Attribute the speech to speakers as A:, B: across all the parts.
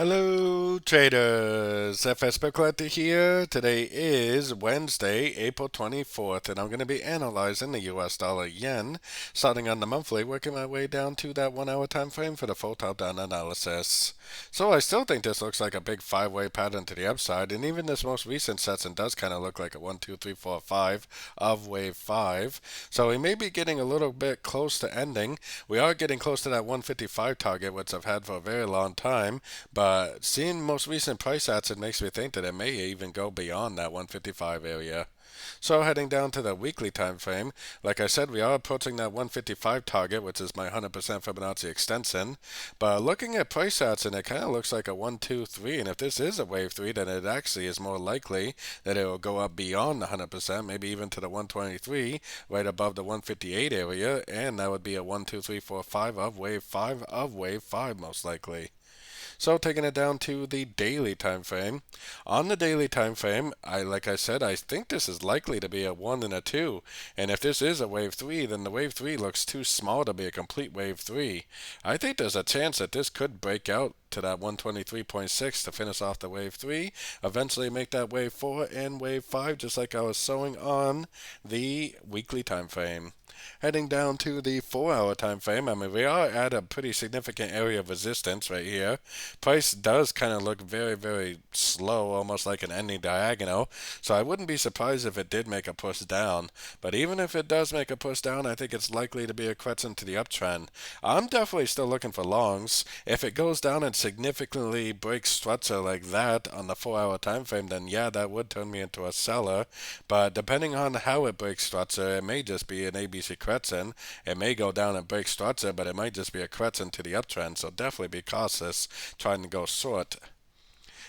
A: Hello traders, FX Pip Collector here. Today is Wednesday, April 24th, and I'm going to be analyzing the US dollar yen, starting on the monthly, working my way down to that 1 hour time frame for the full top down analysis. So I still think this looks like a big five-way pattern to the upside, and even this most recent session does kind of look like a 1, 2, 3, 4, 5 of wave 5. So we may be getting a little bit close to ending. We are getting close to that 155 target, which I've had for a very long time, but seeing most recent price action makes me think that it may even go beyond that 155 area. So heading down to the weekly time frame, like I said, we are approaching that 155 target, which is my 100% Fibonacci extension. But looking at price action, it kind of looks like a 1, 2, 3. And if this is a wave 3, then it actually is more likely that it will go up beyond the 100%, maybe even to the 123, right above the 158 area. And that would be a 1, 2, 3, 4, 5 of wave 5 of wave 5, most likely. So taking it down to the daily time frame. On the daily time frame, like I said, I think this is likely to be a 1 and a 2. And if this is a wave 3, then the wave 3 looks too small to be a complete wave 3. I think there's a chance that this could break out to that 123.6 to finish off the wave 3, eventually make that wave 4 and wave 5, just like I was showing on the weekly time frame. Heading down to the 4 hour time frame, I mean, we are at a pretty significant area of resistance right here. Price does kind of look very, very slow, almost like an ending diagonal, so I wouldn't be surprised if it did make a push down. But even if it does make a push down, I think it's likely to be a crescent to the uptrend. I'm definitely still looking for longs. If it goes down and significantly breaks structure like that on the 4 hour time frame, then yeah, that would turn me into a seller. But depending on how it breaks structure, it may just be an ABC crescent. It may go down and break structure, but it might just be a crescent to the uptrend, so definitely be cautious trying to go short.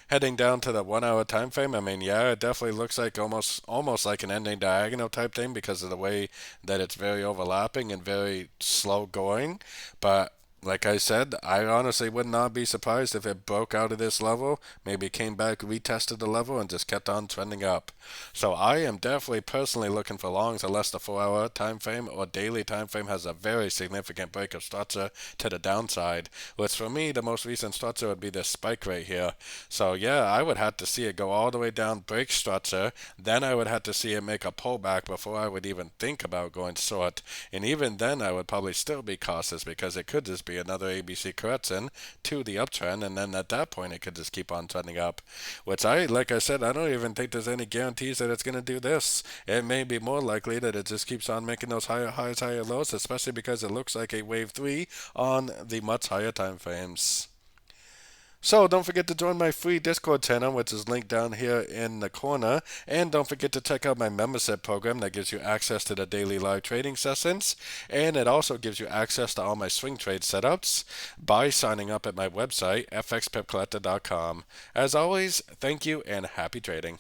A: Heading down to the 1 hour time frame, I mean, yeah, it definitely looks like almost like an ending diagonal type thing because of the way that it's very overlapping and very slow going. But like I said, I honestly would not be surprised if it broke out of this level, maybe came back, retested the level, and just kept on trending up. So I am definitely personally looking for longs unless the 4 hour time frame or daily time frame has a very significant break of structure to the downside, which for me, the most recent structure would be this spike right here. So yeah, I would have to see it go all the way down, break structure, then I would have to see it make a pullback before I would even think about going short. And even then, I would probably still be cautious because it could just be another ABC correction to the uptrend, and then at that point it could just keep on trending up. Which like I said, I don't even think there's any guarantees that it's going to do this. It may be more likely that it just keeps on making those higher highs, higher lows, especially because it looks like a wave 3 on the much higher time frames. So don't forget to join my free Discord channel, which is linked down here in the corner. And don't forget to check out my membership program that gives you access to the daily live trading sessions. And it also gives you access to all my swing trade setups by signing up at my website, fxpipcollector.com. As always, thank you and happy trading.